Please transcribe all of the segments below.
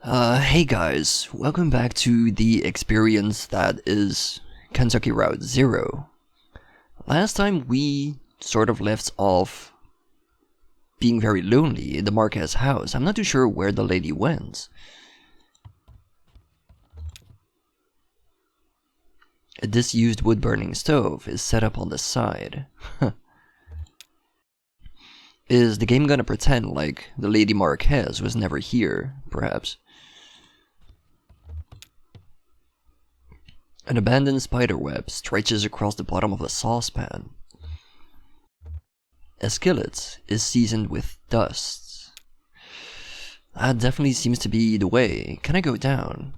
Hey guys, welcome back to the experience that is Kentucky Route Zero. Last time we sort of left off being very lonely in the Marquez house. I'm not too sure where the lady went. A disused wood-burning stove is set up on the side. Is the game gonna pretend like the Lady Marquez was never here, perhaps? An abandoned spiderweb stretches across the bottom of a saucepan. A skillet is seasoned with dust. That definitely seems to be the way. Can I go down?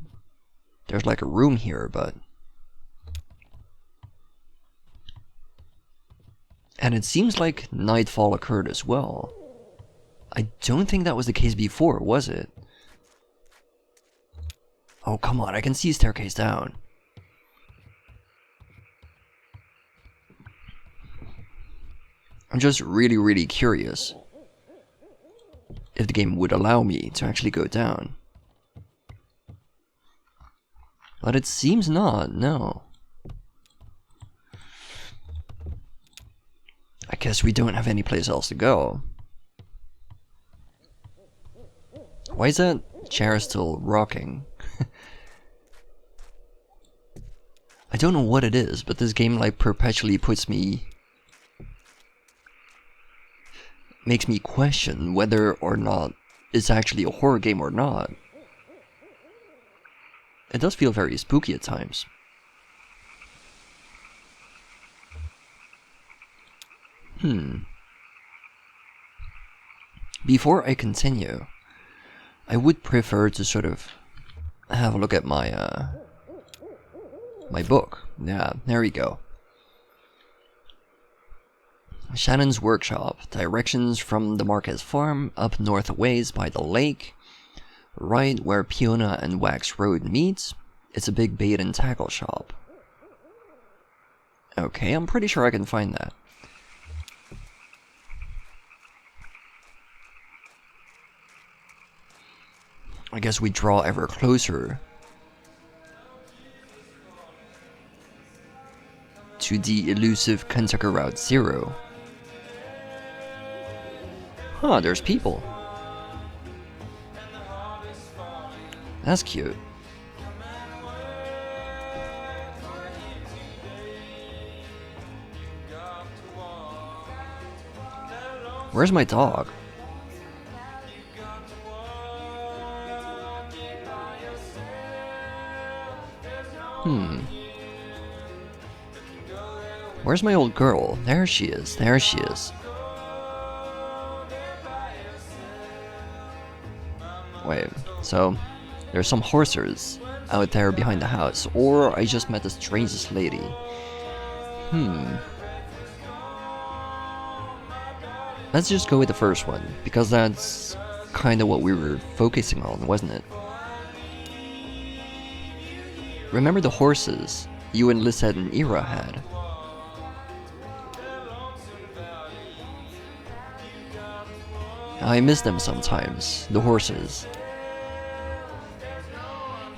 There's like a room here, but... And it seems like nightfall occurred as well. I don't think that was the case before, was it? Oh, come on, I can see a staircase down. I'm just really curious if the game would allow me to actually go down. But it seems not, no. I guess we don't have any place else to go. Why is that chair still rocking? I don't know what it is, but this game like perpetually makes me question whether or not it's actually a horror game or not. It does feel very spooky at times. Before I continue, I would prefer to sort of have a look at my my book. Yeah, there we go. Shannon's workshop. Directions from the Marquez farm up north a ways by the lake. Right where Peona and Wax Road meet, it's a big bait and tackle shop. Okay, I'm pretty sure I can find that. I guess we draw ever closer to the elusive Kentucky Route Zero. Huh, there's people. That's cute. Where's my dog? Where's my old girl? There she is, there she is. Wait, so there's some horsers out there behind the house, or I just met the strangest lady. Let's just go with the first one, because that's kind of what we were focusing on, wasn't it? Remember the horses you and Lisette and Ira had? I miss them sometimes, the horses.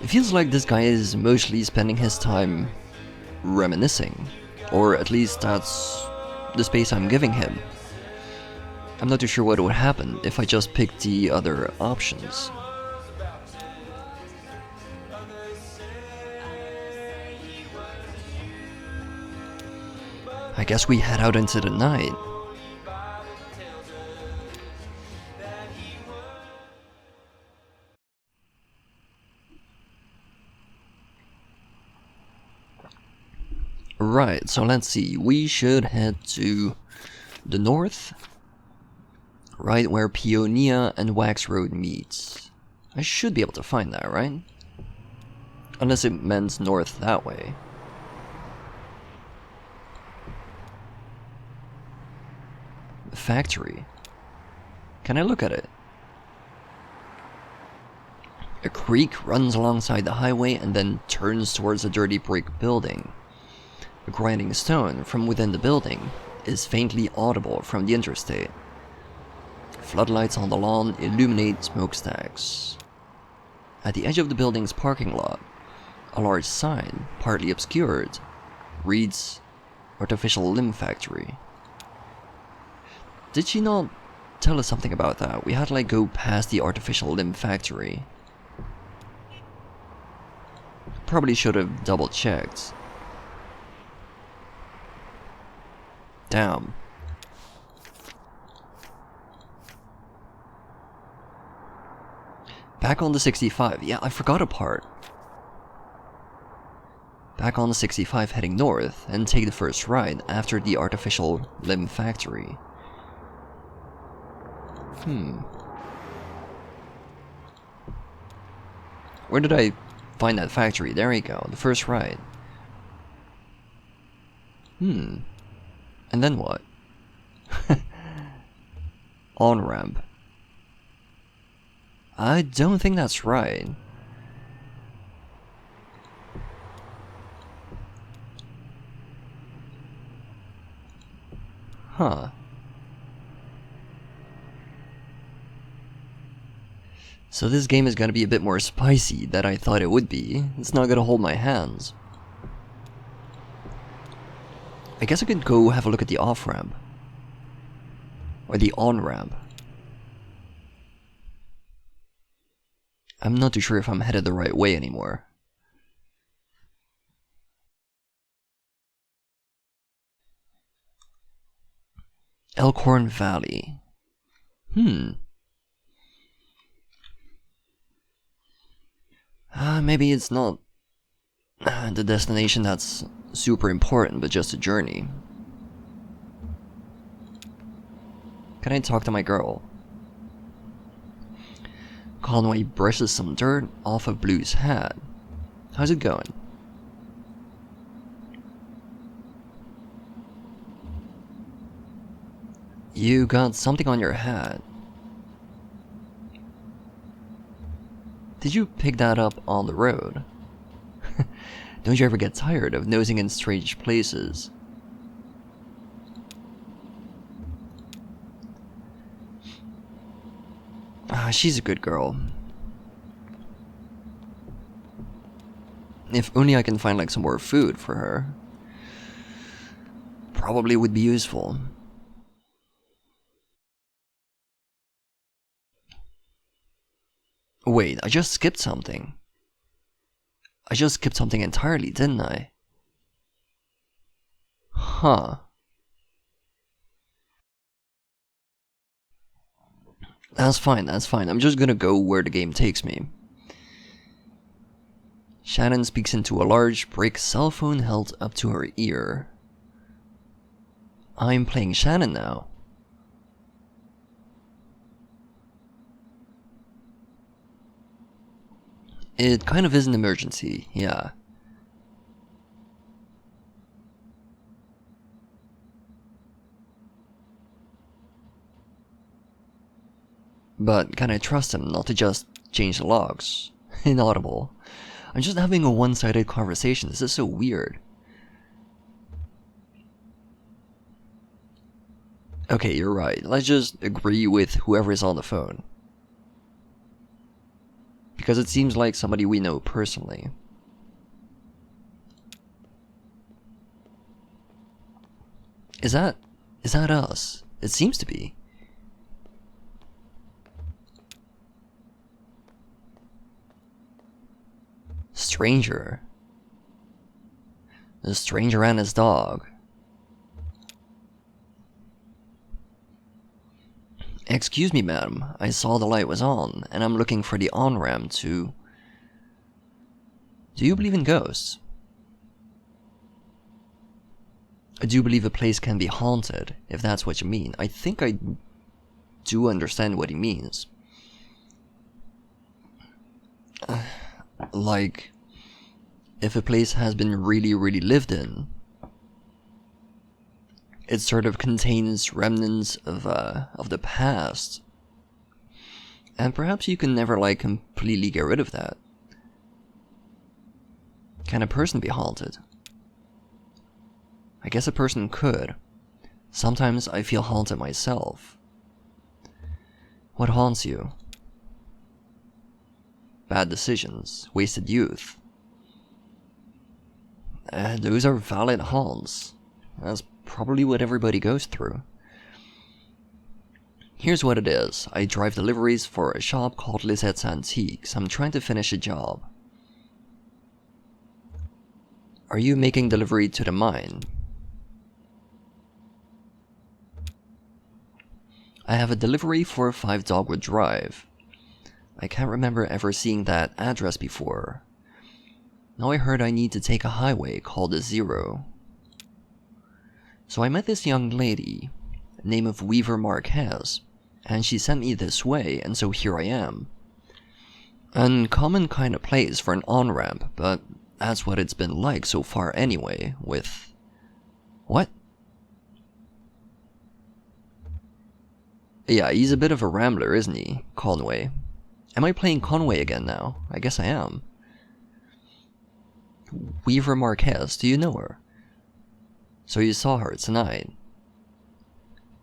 It feels like this guy is mostly spending his time reminiscing, or at least that's the space I'm giving him. I'm not too sure what would happen if I just picked the other options. I guess we head out into the night. Right, so let's see. We should head to the north, right where Peonia and Wax Road meets. I should be able to find that, right? Unless it meant north that way. The factory. Can I look at it? A creek runs alongside the highway and then turns towards a dirty brick building. A grinding stone from within the building is faintly audible from the interstate. Floodlights on the lawn illuminate smokestacks. At the edge of the building's parking lot, a large sign, partly obscured, reads Artificial Limb Factory. Did she not tell us something about that? We had to like go past the Artificial Limb Factory. Probably should have double checked. Damn. Back on the 65. Yeah, I forgot a part. Back on the 65 heading north and take the first right after the Artificial Limb Factory. Where did I find that factory? There we go, the first right. And then what? On-ramp. I don't think that's right. Huh. So this game is gonna be a bit more spicy than I thought it would be. It's not gonna hold my hands. I guess I could go have a look at the off-ramp. Or the on-ramp. I'm not too sure if I'm headed the right way anymore. ELKHORN Valley. Maybe it's not the destination that's super important, but just a journey. Can I talk to my girl? Conway brushes some dirt off of Blue's hat. How's it going? You got something on your hat. Did you pick that up on the road? Don't you ever get tired of nosing in strange places? She's a good girl. If only I can find like some more food for her. Probably would be useful. Wait, I just skipped something. I just skipped something entirely, didn't I? Huh. That's fine, that's fine. I'm just gonna go where the game takes me. Shannon speaks into a large brick cell phone held up to her ear. I'm playing Shannon now. It kind of is an emergency, yeah. But can I trust him not to just change the logs? Inaudible. I'm just having a one-sided conversation. This is so weird. Okay, you're right. Let's just agree with whoever is on the phone. Because it seems like somebody we know personally. Is that us? It seems to be. Stranger. The stranger and his dog. Excuse me, madam. I saw the light was on, and I'm looking for the on-ramp to... Do you believe in ghosts? I do believe a place can be haunted, if that's what you mean. I think I do understand what he means. Like, if a place has been really, really lived in, it sort of contains remnants of the past. And perhaps you can never, like, completely get rid of that. Can a person be haunted? I guess a person could. Sometimes I feel haunted myself. What haunts you? bad decisions, wasted youth. Those are valid haunts. That's probably what everybody goes through. Here's what it is. I drive deliveries for a shop called Lizette's Antiques. I'm trying to finish a job. Are you making delivery to the mine? I have a delivery for 5 Dogwood Drive. I can't remember ever seeing that address before. Now I heard I need to take a highway called the 0. So I met this young lady, name of Weaver Marquez, and she sent me this way, and so here I am. Uncommon kind of place for an on-ramp, but that's what it's been like so far anyway, with... What? Yeah, he's a bit of a rambler, isn't he, Conway? Am I playing Conway again now? I guess I am. Weaver Marquez, do you know her? So you saw her tonight.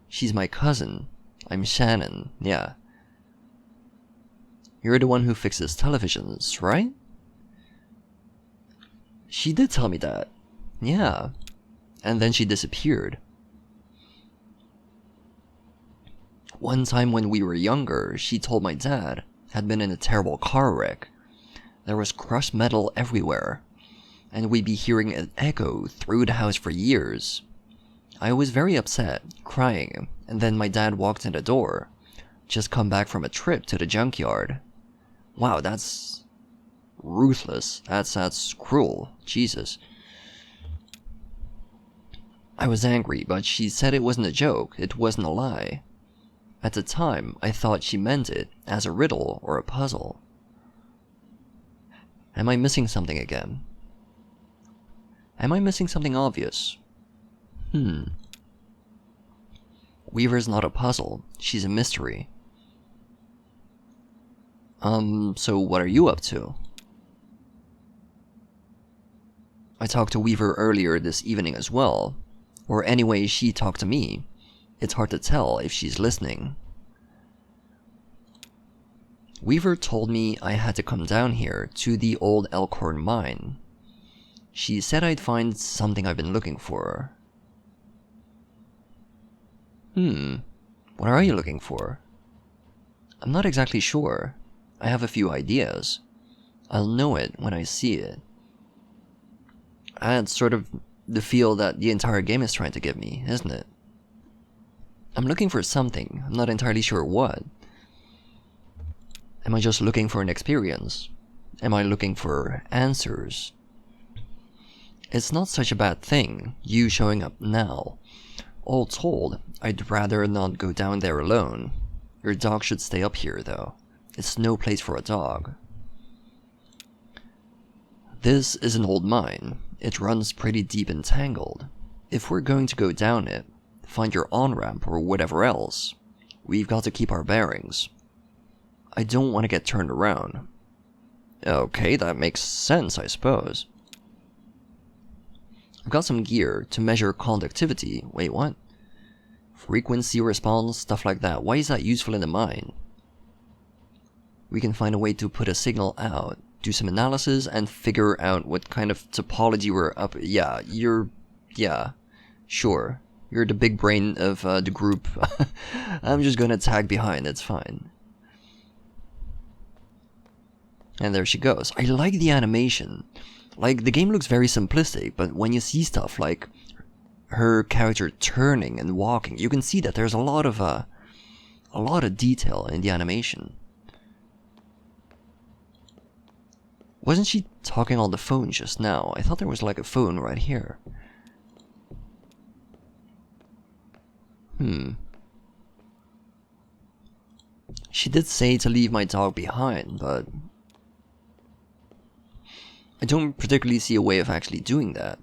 She's my cousin. I'm Shannon, yeah. You're the one who fixes televisions, right? She did tell me that. Yeah. And then she disappeared. One time when we were younger, she told my dad had been in a terrible car wreck. There was crushed metal everywhere, and we'd be hearing an echo through the house for years. I was very upset, crying, and then my dad walked in the door. Just come back from a trip to the junkyard. Wow, that's ruthless. That's cruel. Jesus. I was angry, but she said it wasn't a joke, it wasn't a lie. At the time, I thought she meant it as a riddle or a puzzle. Am I missing something again? Am I missing something obvious? Weaver's not a puzzle, she's a mystery. So what are you up to? I talked to Weaver earlier this evening as well. Or anyway, she talked to me. It's hard to tell if she's listening. Weaver told me I had to come down here to the old ELKHORN mine. She said I'd find something I've been looking for. What are you looking for? I'm not exactly sure. I have a few ideas. I'll know it when I see it. That's sort of the feel that the entire game is trying to give me, isn't it? I'm looking for something, I'm not entirely sure what. Am I just looking for an experience? Am I looking for answers? It's not such a bad thing, you showing up now. All told, I'd rather not go down there alone. Your dog should stay up here, though. It's no place for a dog. This is an old mine. It runs pretty deep and tangled. If we're going to go down it, find your on-ramp or whatever else, we've got to keep our bearings. I don't want to get turned around. Okay, that makes sense, I suppose. I've got some gear to measure conductivity. Wait, what? Frequency response, stuff like that. Why is that useful in the mine? We can find a way to put a signal out, do some analysis, and figure out what kind of topology we're up. Yeah, sure. You're the big brain of the group. I'm just gonna tag behind, it's fine. And there she goes. I like the animation. Like, the game looks very simplistic, but when you see stuff like her character turning and walking, you can see that there's a lot of detail in the animation. Wasn't she talking on the phone just now? I thought there was like a phone right here. She did say to leave my dog behind, but I don't particularly see a way of actually doing that.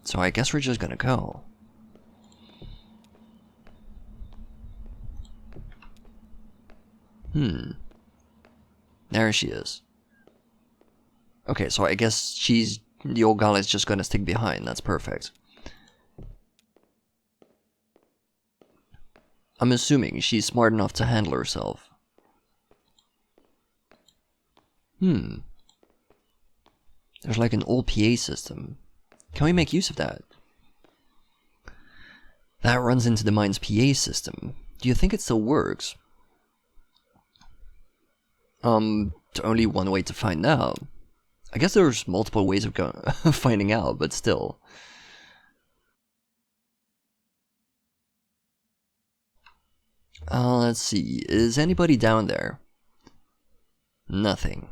So I guess we're just gonna go. There she is. Okay, so I guess the old gal is just gonna stick behind, that's perfect. I'm assuming she's smart enough to handle herself. There's like an old PA system. Can we make use of that? That runs into the mine's PA system. Do you think it still works? There's only one way to find out. I guess there's multiple ways of finding out, but still. Let's see. Is anybody down there? Nothing.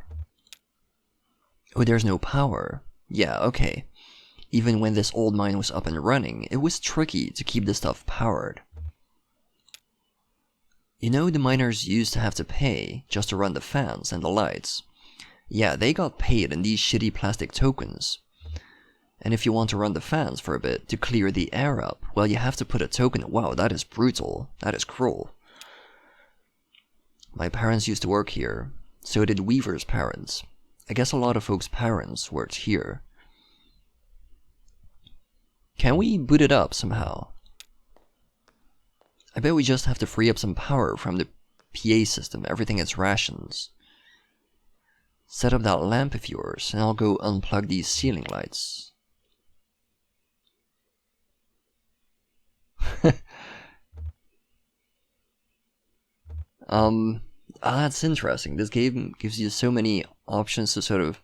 Oh, there's no power. Yeah, okay. Even when this old mine was up and running, it was tricky to keep the stuff powered. You know, the miners used to have to pay just to run the fans and the lights. Yeah, they got paid in these shitty plastic tokens. And if you want to run the fans for a bit to clear the air up, well, you have to put a token. Wow, that is brutal. That is cruel. My parents used to work here. So did Weaver's parents. I guess a lot of folks' parents worked here. Can we boot it up somehow? I bet we just have to free up some power from the PA system. Everything is rations. Set up that lamp of yours, and I'll go unplug these ceiling lights. That's interesting. This game gives you so many options to sort of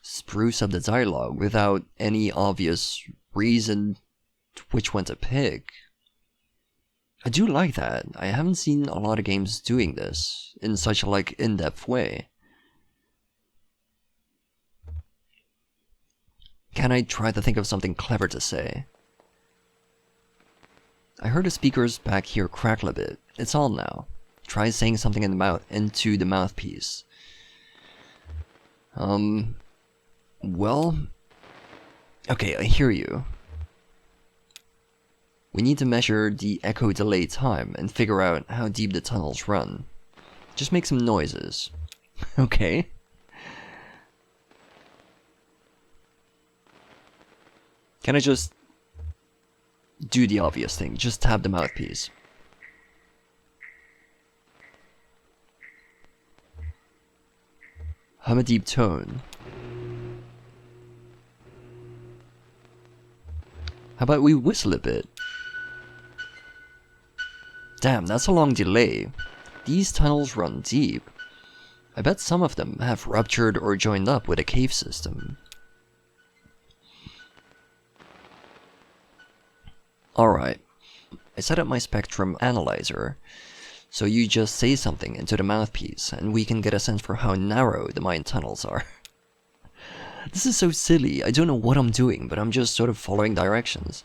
spruce up the dialogue without any obvious reason which one to pick. I do like that. I haven't seen a lot of games doing this in such a in-depth way. Can I try to think of something clever to say? I heard the speakers back here crackle a bit. It's on now. Try saying something into the mouthpiece. Well, okay, I hear you. We need to measure the echo delay time and figure out how deep the tunnels run. Just make some noises. Okay. Can I just do the obvious thing? Just tap the mouthpiece. Hum a deep tone. How about we whistle a bit? Damn, that's a long delay. These tunnels run deep. I bet some of them have ruptured or joined up with a cave system. Alright, I set up my spectrum analyzer, so you just say something into the mouthpiece and we can get a sense for how narrow the mine tunnels are. This is so silly, I don't know what I'm doing, but I'm just sort of following directions.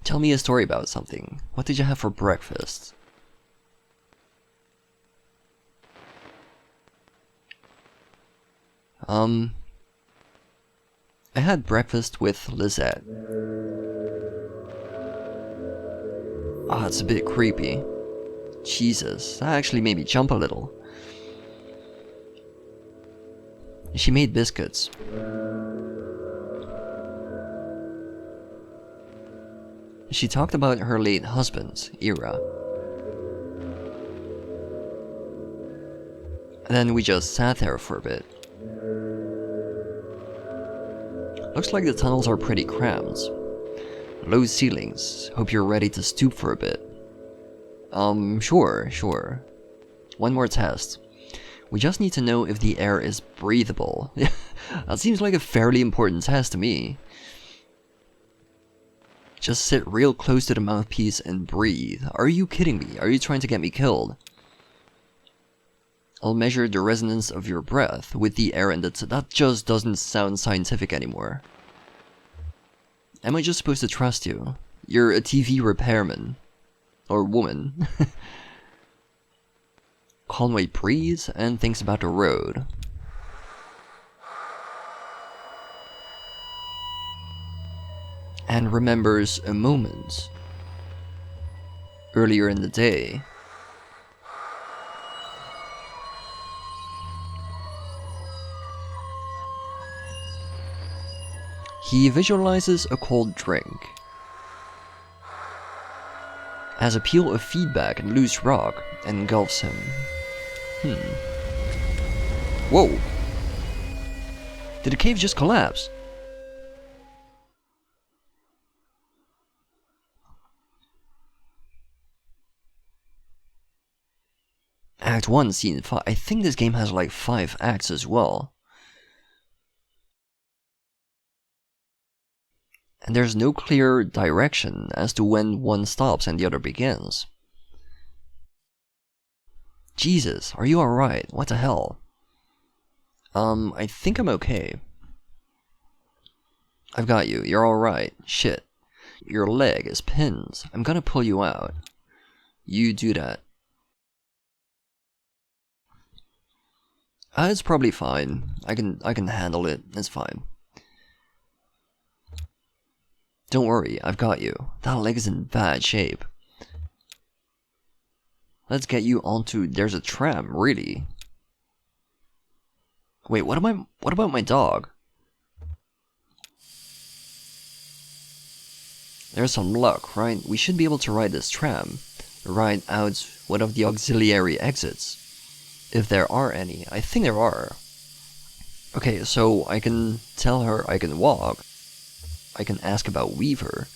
Tell me a story about something. What did you have for breakfast? I had breakfast with Lizette. Ah, it's a bit creepy. Jesus, that actually made me jump a little. She made biscuits. She talked about her late husband, Ira. And then we just sat there for a bit. Looks like the tunnels are pretty cramped. Low ceilings. Hope you're ready to stoop for a bit. Sure. One more test. We just need to know if the air is breathable. That seems like a fairly important test to me. Just sit real close to the mouthpiece and breathe. Are you kidding me? Are you trying to get me killed? I'll measure the resonance of your breath with the air and that just doesn't sound scientific anymore. Am I just supposed to trust you? You're a TV repairman. Or woman. Conway breathes and thinks about the road. And remembers a moment earlier in the day. He visualizes a cold drink. As a peal of feedback and loose rock engulfs him. Whoa! Did the cave just collapse? Act 1, Scene 5. I think this game has like 5 acts as well. And there's no clear direction as to when one stops and the other begins. Jesus, are you alright? What the hell? I think I'm okay. I've got you. You're alright. Shit. Your leg is pinned. I'm gonna pull you out. You do that. It's probably fine. I can handle it. It's fine. Don't worry, I've got you. That leg is in bad shape. Let's get you onto... There's a tram, really. Wait, what about my dog? There's some luck, right? We should be able to ride this tram. Ride out one of the auxiliary exits. If there are any. I think there are. Okay, so I can tell her I can walk. I can ask about Weaver.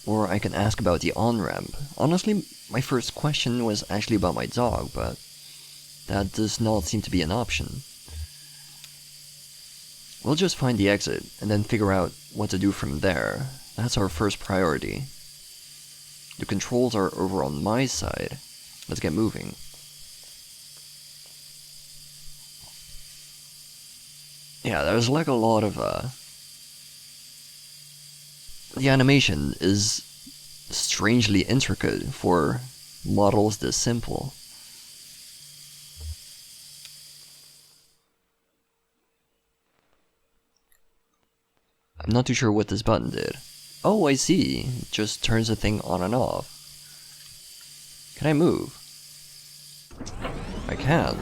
Or I can ask about the on-ramp. Honestly, my first question was actually about my dog, but that does not seem to be an option. We'll just find the exit, and then figure out what to do from there. That's our first priority. The controls are over on my side. Let's get moving. Yeah, there's like a lot of, the animation is strangely intricate for models this simple. I'm not too sure what this button did. Oh, I see. It just turns the thing on and off. Can I move? I can.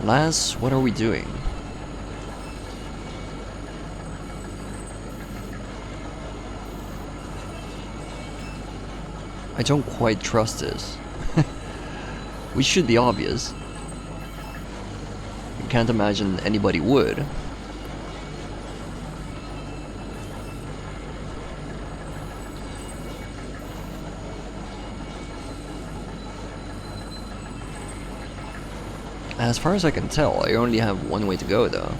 Lass, what are we doing? I don't quite trust this. Which should be obvious. I can't imagine anybody would. As far as I can tell, I only have one way to go though.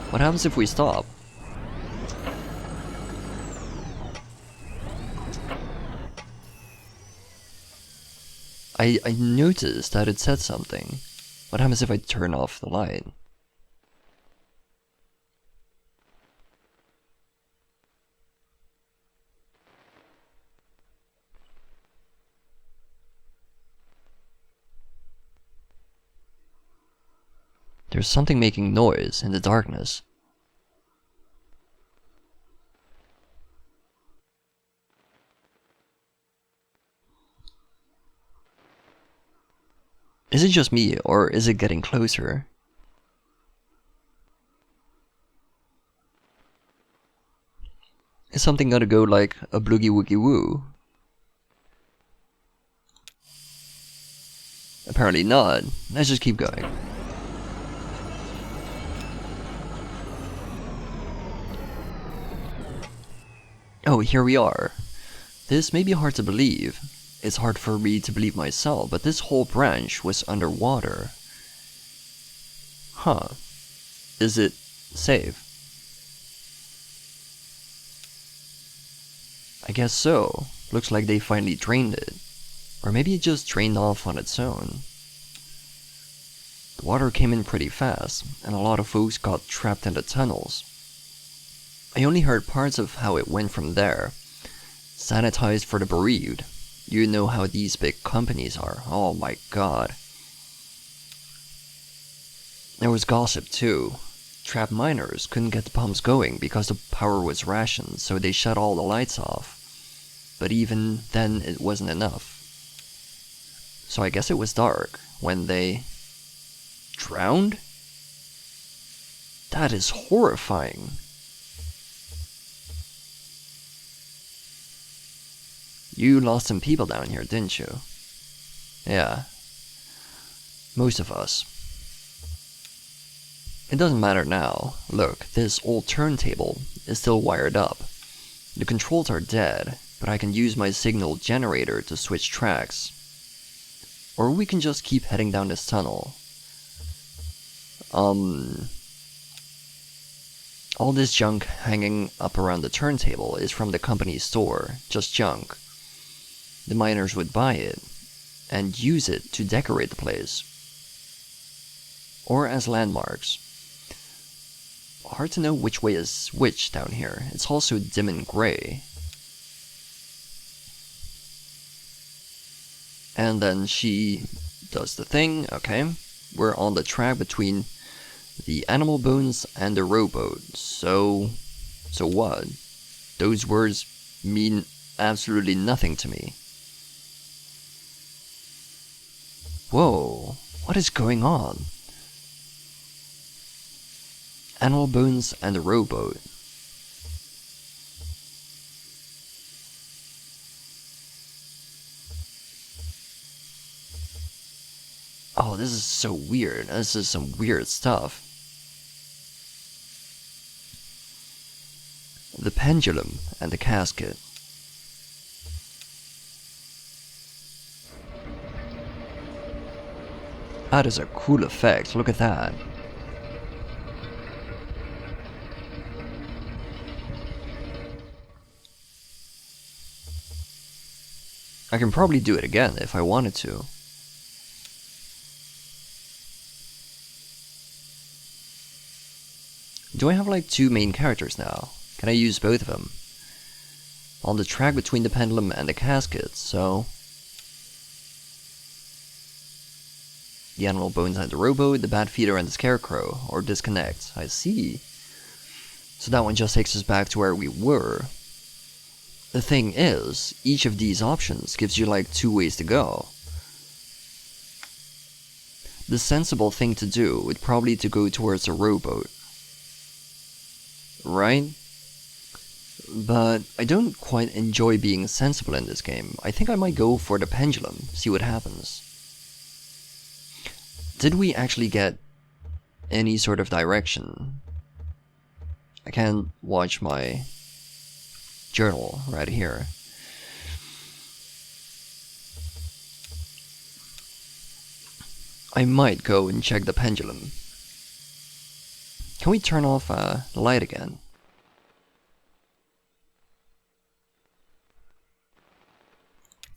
What happens if we stop? I noticed that it said something. What happens if I turn off the light? There's something making noise in the darkness. Is it just me, or is it getting closer? Is something gonna go like a bloogie woogie woo? Apparently not. Let's just keep going. Oh, here we are. This may be hard to believe. It's hard for me to believe myself, but this whole branch was underwater. Huh. Is it safe? I guess so. Looks like they finally drained it. Or maybe it just drained off on its own. The water came in pretty fast, and a lot of folks got trapped in the tunnels. I only heard parts of how it went from there. Sanitized for the bereaved. You know how these big companies are. Oh my god. There was gossip too. Trapped miners couldn't get the pumps going because the power was rationed, so they shut all the lights off. But even then it wasn't enough. So I guess it was dark when they... drowned? That is horrifying. You lost some people down here, didn't you? Yeah. Most of us. It doesn't matter now. Look, this old turntable is still wired up. The controls are dead, but I can use my signal generator to switch tracks. Or we can just keep heading down this tunnel. All this junk hanging up around the turntable is from the company's store, just junk. The miners would buy it and use it to decorate the place. Or as landmarks. Hard to know which way is which down here. It's also dim and gray. And then she does the thing, okay. We're on the track between the animal bones and the rowboat. So what? Those words mean absolutely nothing to me. Whoa, what is going on? Animal bones and the rowboat. Oh, this is so weird. This is some weird stuff. The pendulum and the casket. That is a cool effect. Look at that. I can probably do it again if I wanted to. Do I have like two main characters now? Can I use both of them? On the track between the pendulum and the casket, so... The animal bones and the rowboat, the bat feeder and the scarecrow, or disconnect. I see. So that one just takes us back to where we were. The thing is, each of these options gives you like two ways to go. The sensible thing to do would probably to go towards the rowboat. Right? But I don't quite enjoy being sensible in this game. I think I might go for the pendulum, see what happens. Did we actually get any sort of direction? I can't watch my journal right here. I might go and check the pendulum. Can we turn off the light again?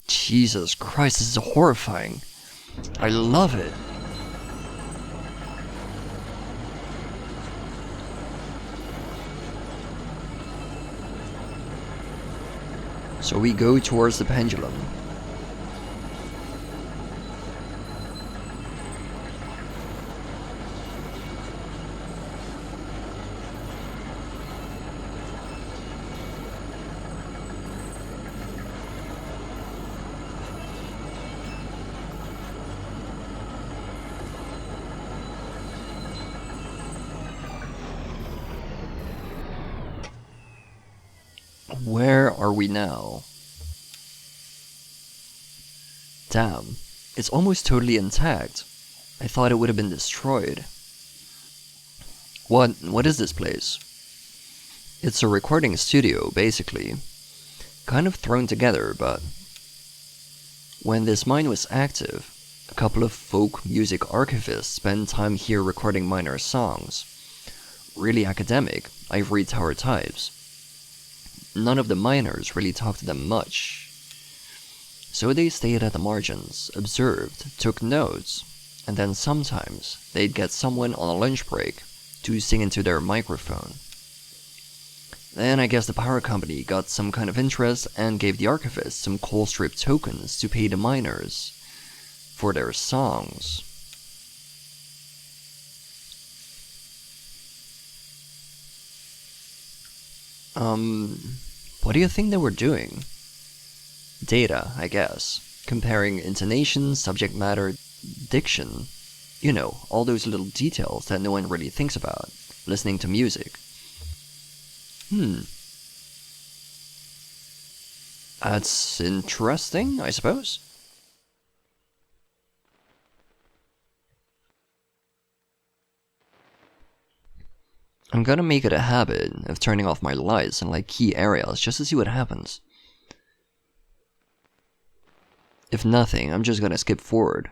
Jesus Christ, this is horrifying. I love it. So we go towards the pendulum. Where are we now? Damn, it's almost totally intact. I thought it would have been destroyed. What is this place? It's a recording studio, basically. Kind of thrown together, but... When this mine was active, a couple of folk music archivists spent time here recording minor songs. Really academic, ivory tower types. None of the miners really talked to them much. So they stayed at the margins, observed, took notes, and then sometimes they'd get someone on a lunch break to sing into their microphone. Then I guess the power company got some kind of interest and gave the archivists some coal strip tokens to pay the miners for their songs. What do you think they were doing? Data, I guess. Comparing intonation, subject matter, diction. You know, all those little details that no one really thinks about. Listening to music. That's interesting, I suppose. I'm gonna make it a habit of turning off my lights in like key areas just to see what happens. If nothing, I'm just gonna skip forward.